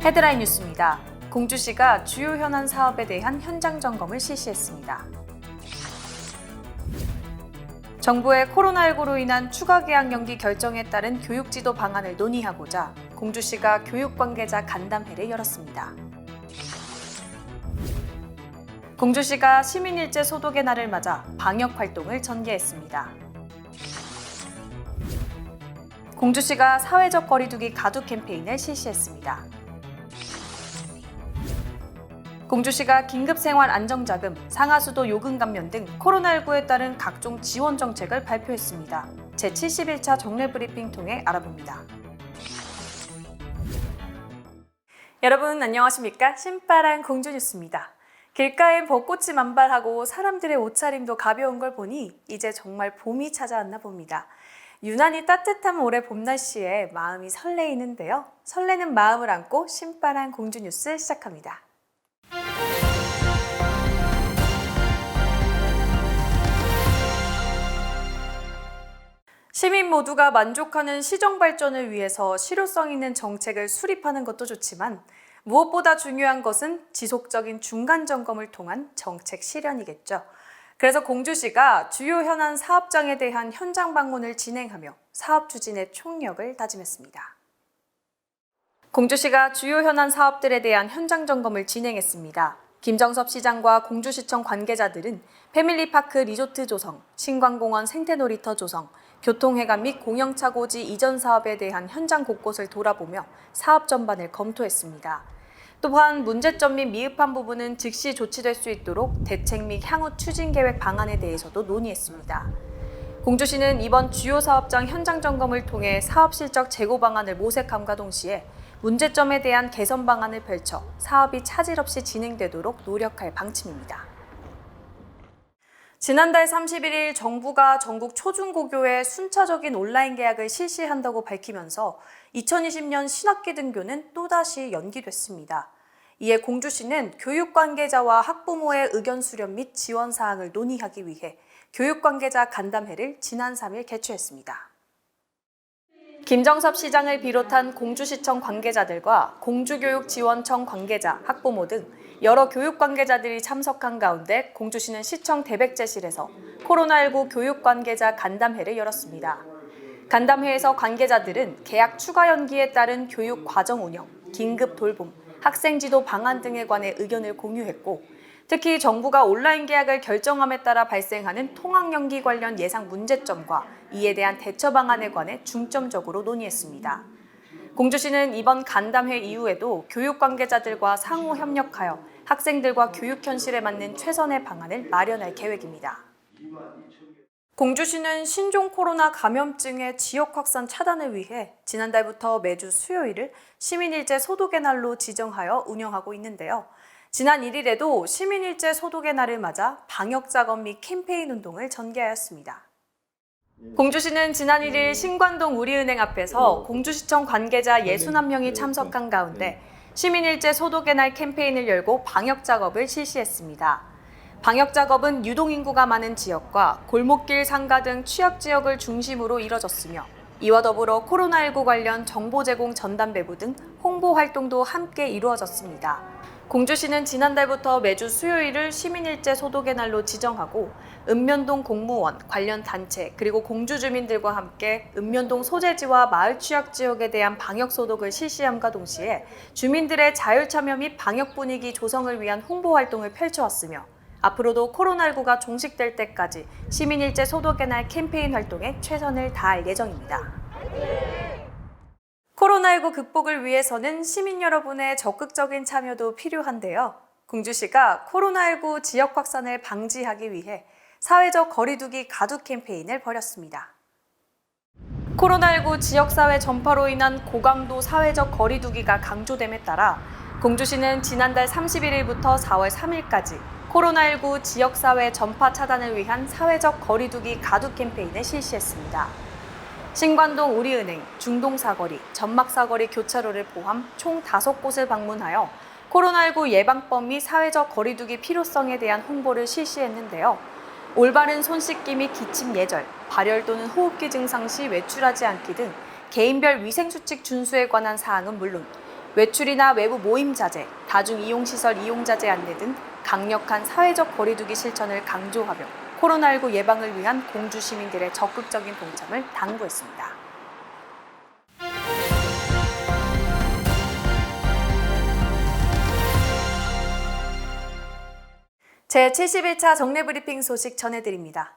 헤드라인 뉴스입니다. 공주시가 주요 현안 사업에 대한 현장 점검을 실시했습니다. 정부의 코로나19로 인한 추가 개학 연기 결정에 따른 교육지도 방안을 논의하고자 공주시가 교육관계자 간담회를 열었습니다. 공주시가 시민일제 소독의 날을 맞아 방역 활동을 전개했습니다. 공주시가 사회적 거리두기 가두 캠페인을 실시했습니다. 공주시가 긴급생활안정자금, 상하수도 요금 감면 등 코로나19에 따른 각종 지원 정책을 발표했습니다. 제71차 정례 브리핑 통해 알아봅니다. 여러분 안녕하십니까? 신바람 공주뉴스입니다. 길가엔 벚꽃이 만발하고 사람들의 옷차림도 가벼운 걸 보니 이제 정말 봄이 찾아왔나 봅니다. 유난히 따뜻한 올해 봄 날씨에 마음이 설레이는데요. 설레는 마음을 안고 신바람 공주뉴스 시작합니다. 시민 모두가 만족하는 시정 발전을 위해서 실효성 있는 정책을 수립하는 것도 좋지만 무엇보다 중요한 것은 지속적인 중간 점검을 통한 정책 실현이겠죠. 그래서 공주시가 주요 현안 사업장에 대한 현장 방문을 진행하며 사업 추진의 총력을 다짐했습니다. 공주시가 주요 현안 사업들에 대한 현장 점검을 진행했습니다. 김정섭 시장과 공주시청 관계자들은 패밀리파크 리조트 조성, 신광공원 생태놀이터 조성, 교통회관 및 공영차고지 이전 사업에 대한 현장 곳곳을 돌아보며 사업 전반을 검토했습니다. 또한 문제점 및 미흡한 부분은 즉시 조치될 수 있도록 대책 및 향후 추진 계획 방안에 대해서도 논의했습니다. 공주시는 이번 주요 사업장 현장 점검을 통해 사업 실적 재고 방안을 모색함과 동시에 문제점에 대한 개선 방안을 펼쳐 사업이 차질 없이 진행되도록 노력할 방침입니다. 지난달 31일 정부가 전국 초중고교에 순차적인 온라인 개학을 실시한다고 밝히면서 2020년 신학기 등교는 또다시 연기됐습니다. 이에 공주시는 교육관계자와 학부모의 의견 수렴 및 지원 사항을 논의하기 위해 교육관계자 간담회를 지난 3일 개최했습니다. 김정섭 시장을 비롯한 공주시청 관계자들과 공주교육지원청 관계자, 학부모 등 여러 교육 관계자들이 참석한 가운데 공주시는 시청 대백제실에서 코로나19 교육 관계자 간담회를 열었습니다. 간담회에서 관계자들은 개학 추가 연기에 따른 교육 과정 운영, 긴급 돌봄, 학생 지도 방안 등에 관해 의견을 공유했고, 특히 정부가 온라인 개학을 결정함에 따라 발생하는 통학 연기 관련 예상 문제점과 이에 대한 대처 방안에 관해 중점적으로 논의했습니다. 공주시는 이번 간담회 이후에도 교육 관계자들과 상호 협력하여 학생들과 교육 현실에 맞는 최선의 방안을 마련할 계획입니다. 공주시는 신종 코로나 감염증의 지역 확산 차단을 위해 지난달부터 매주 수요일을 시민일제 소독의 날로 지정하여 운영하고 있는데요. 지난 1일에도 시민일제 소독의 날을 맞아 방역 작업 및 캠페인 운동을 전개하였습니다. 공주시는 지난 1일 신관동 우리은행 앞에서 공주시청 관계자 61명이 참석한 가운데 시민일제 소독의 날 캠페인을 열고 방역 작업을 실시했습니다. 방역 작업은 유동인구가 많은 지역과 골목길, 상가 등 취약 지역을 중심으로 이뤄졌으며 이와 더불어 코로나19 관련 정보 제공 전담 배부 등 홍보 활동도 함께 이루어졌습니다. 공주시는 지난달부터 매주 수요일을 시민일제 소독의 날로 지정하고 읍면동 공무원, 관련 단체, 그리고 공주 주민들과 함께 읍면동 소재지와 마을 취약 지역에 대한 방역 소독을 실시함과 동시에 주민들의 자율 참여 및 방역 분위기 조성을 위한 홍보 활동을 펼쳐왔으며 앞으로도 코로나19가 종식될 때까지 시민일제 소독의 날 캠페인 활동에 최선을 다할 예정입니다. 코로나19 극복을 위해서는 시민 여러분의 적극적인 참여도 필요한데요. 공주시가 코로나19 지역 확산을 방지하기 위해 사회적 거리두기 가두 캠페인을 벌였습니다. 코로나19 지역사회 전파로 인한 고강도 사회적 거리두기가 강조됨에 따라 공주시는 지난달 31일부터 4월 3일까지 코로나19 지역사회 전파 차단을 위한 사회적 거리두기 가두 캠페인을 실시했습니다. 신관동 우리은행, 중동사거리, 전막사거리 교차로를 포함 총 5곳을 방문하여 코로나19 예방법 및 사회적 거리두기 필요성에 대한 홍보를 실시했는데요. 올바른 손 씻기 및 기침 예절, 발열 또는 호흡기 증상 시 외출하지 않기 등 개인별 위생수칙 준수에 관한 사항은 물론 외출이나 외부 모임 자제, 다중이용시설 이용 자제 안내 등 강력한 사회적 거리두기 실천을 강조하며 코로나19 예방을 위한 공주 시민들의 적극적인 동참을 당부했습니다. 제71차 정례브리핑 소식 전해드립니다.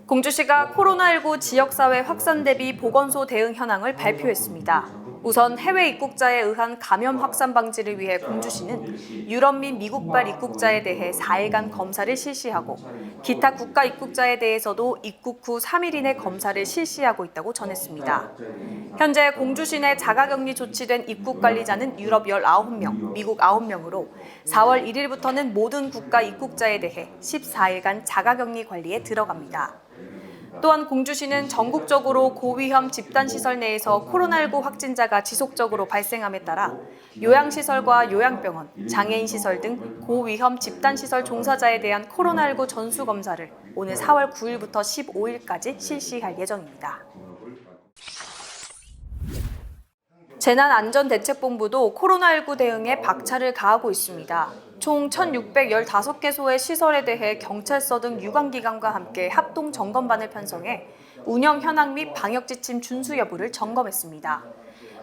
공주시가 코로나19 지역사회 확산 대비 보건소 대응 현황을 발표했습니다. 우선 해외 입국자에 의한 감염 확산 방지를 위해 공주시는 유럽 및 미국발 입국자에 대해 4일간 검사를 실시하고 기타 국가 입국자에 대해서도 입국 후 3일 이내 검사를 실시하고 있다고 전했습니다. 현재 공주시 내 자가격리 조치된 입국 관리자는 유럽 19명, 미국 9명으로 4월 1일부터는 모든 국가 입국자에 대해 14일간 자가격리 관리에 들어갑니다. 또한 공주시는 전국적으로 고위험 집단시설 내에서 코로나19 확진자가 지속적으로 발생함에 따라 요양시설과 요양병원, 장애인시설 등 고위험 집단시설 종사자에 대한 코로나19 전수검사를 오늘 4월 9일부터 15일까지 실시할 예정입니다. 재난안전대책본부도 코로나19 대응에 박차를 가하고 있습니다. 총 1,615개소의 시설에 대해 경찰서 등 유관기관과 함께 합동 점검반을 편성해 운영 현황 및 방역 지침 준수 여부를 점검했습니다.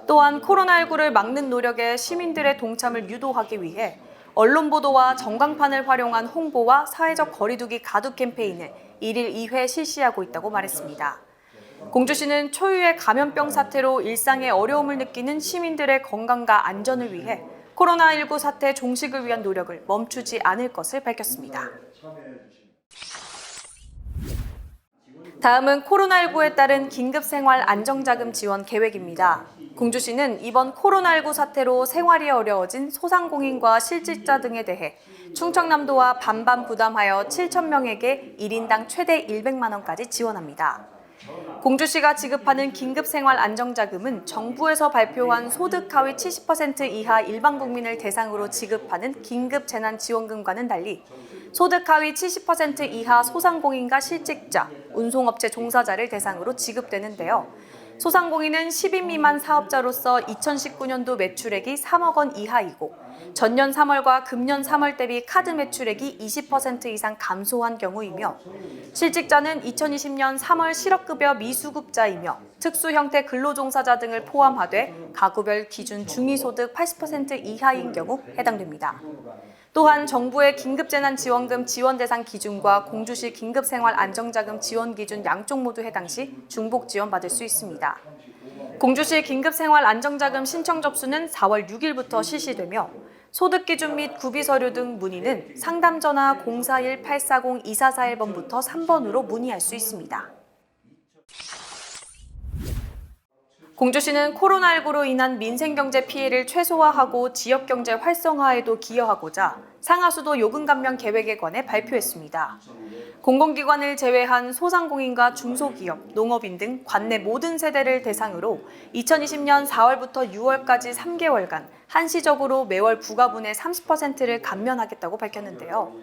또한 코로나19를 막는 노력에 시민들의 동참을 유도하기 위해 언론 보도와 전광판을 활용한 홍보와 사회적 거리두기 가두 캠페인을 1일 2회 실시하고 있다고 말했습니다. 공주시는 초유의 감염병 사태로 일상에 어려움을 느끼는 시민들의 건강과 안전을 위해 코로나19 사태 종식을 위한 노력을 멈추지 않을 것을 밝혔습니다. 다음은 코로나19에 따른 긴급생활 안정자금 지원 계획입니다. 공주시는 이번 코로나19 사태로 생활이 어려워진 소상공인과 실직자 등에 대해 충청남도와 반반 부담하여 7,000명에게 1인당 최대 100만 원까지 지원합니다. 공주시가 지급하는 긴급생활 안정자금은 정부에서 발표한 소득 하위 70% 이하 일반 국민을 대상으로 지급하는 긴급재난지원금과는 달리 소득 하위 70% 이하 소상공인과 실직자, 운송업체 종사자를 대상으로 지급되는데요. 소상공인은 10인 미만 사업자로서 2019년도 매출액이 3억 원 이하이고 전년 3월과 금년 3월 대비 카드 매출액이 20% 이상 감소한 경우이며 실직자는 2020년 3월 실업급여 미수급자이며 특수형태 근로종사자 등을 포함하되 가구별 기준 중위소득 80% 이하인 경우 해당됩니다. 또한 정부의 긴급재난지원금 지원 대상 기준과 공주시 긴급생활안정자금 지원 기준 양쪽 모두 해당 시 중복 지원받을 수 있습니다. 공주시 긴급생활안정자금 신청 접수는 4월 6일부터 실시되며 소득기준 및 구비서류 등 문의는 상담전화 041-840-2441번부터 3번으로 문의할 수 있습니다. 공주시는 코로나19로 인한 민생경제 피해를 최소화하고 지역경제 활성화에도 기여하고자 상하수도 요금 감면 계획에 관해 발표했습니다. 공공기관을 제외한 소상공인과 중소기업, 농업인 등 관내 모든 세대를 대상으로 2020년 4월부터 6월까지 3개월간 한시적으로 매월 부가분의 30%를 감면하겠다고 밝혔는데요.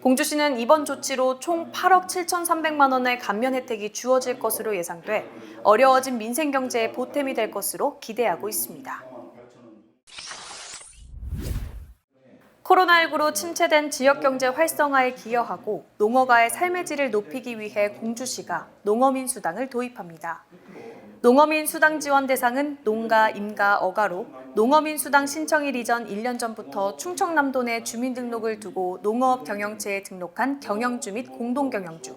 공주시는 이번 조치로 총 8억 7,300만 원의 감면 혜택이 주어질 것으로 예상돼 어려워진 민생경제에 보탬이 될 것으로 기대하고 있습니다. 코로나19로 침체된 지역경제 활성화에 기여하고 농어가의 삶의 질을 높이기 위해 공주시가 농어민 수당을 도입합니다. 농어민 수당 지원 대상은 농가, 임가, 어가로 농어민 수당 신청일 이전 1년 전부터 충청남도 내 주민등록을 두고 농어업 경영체에 등록한 경영주 및 공동경영주,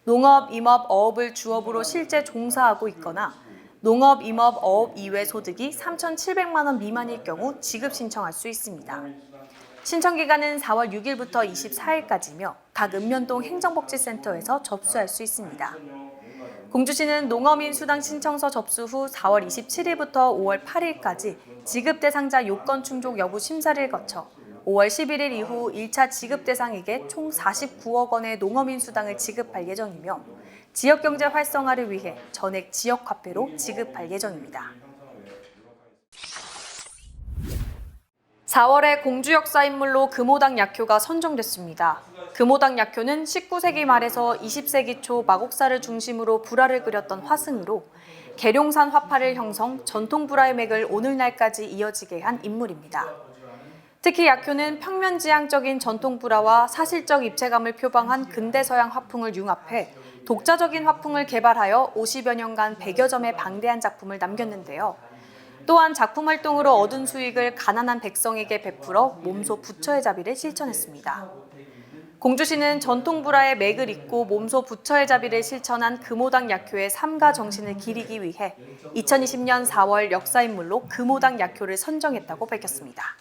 농업, 임업, 어업을 주업으로 실제 종사하고 있거나 농업, 임업, 어업 이외 소득이 3,700만 원 미만일 경우 지급 신청할 수 있습니다. 신청 기간은 4월 6일부터 24일까지며 각 읍면동 행정복지센터에서 접수할 수 있습니다. 공주시는 농어민 수당 신청서 접수 후 4월 27일부터 5월 8일까지 지급 대상자 요건 충족 여부 심사를 거쳐 5월 11일 이후 1차 지급 대상에게 총 49억 원의 농어민 수당을 지급할 예정이며 지역경제 활성화를 위해 전액 지역화폐로 지급할 예정입니다. 4월에 공주 역사 인물로 금오당 약효가 선정됐습니다. 금오당 약효는 19세기 말에서 20세기 초 마곡사를 중심으로 불화를 그렸던 화승으로 계룡산 화파를 형성, 전통 불화의 맥을 오늘날까지 이어지게 한 인물입니다. 특히 약효는 평면지향적인 전통 불화와 사실적 입체감을 표방한 근대서양 화풍을 융합해 독자적인 화풍을 개발하여 50여 년간 100여 점의 방대한 작품을 남겼는데요. 또한 작품 활동으로 얻은 수익을 가난한 백성에게 베풀어 몸소 부처의 자비를 실천했습니다. 공주시는 전통 불화의 맥을 잇고 몸소 부처의 자비를 실천한 금오당 약효의 삶과 정신을 기리기 위해 2020년 4월 역사인물로 금오당 약효를 선정했다고 밝혔습니다.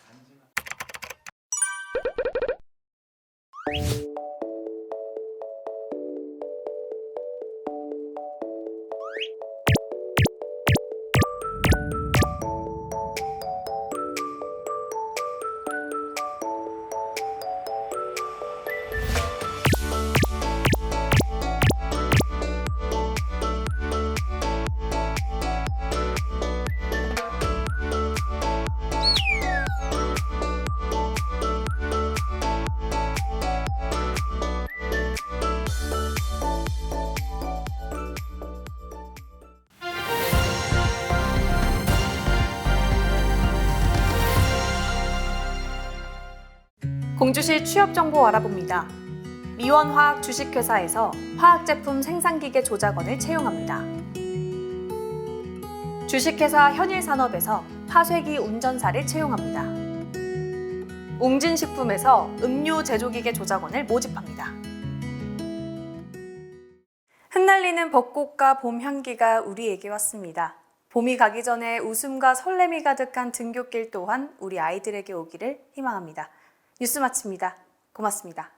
공주시 취업정보 알아봅니다. 미원화학 주식회사에서 화학제품 생산기계 조작원을 채용합니다. 주식회사 현일산업에서 파쇄기 운전사를 채용합니다. 웅진식품에서 음료 제조기계 조작원을 모집합니다. 흩날리는 벚꽃과 봄 향기가 우리에게 왔습니다. 봄이 가기 전에 웃음과 설렘이 가득한 등굣길 또한 우리 아이들에게 오기를 희망합니다. 뉴스 마칩니다. 고맙습니다.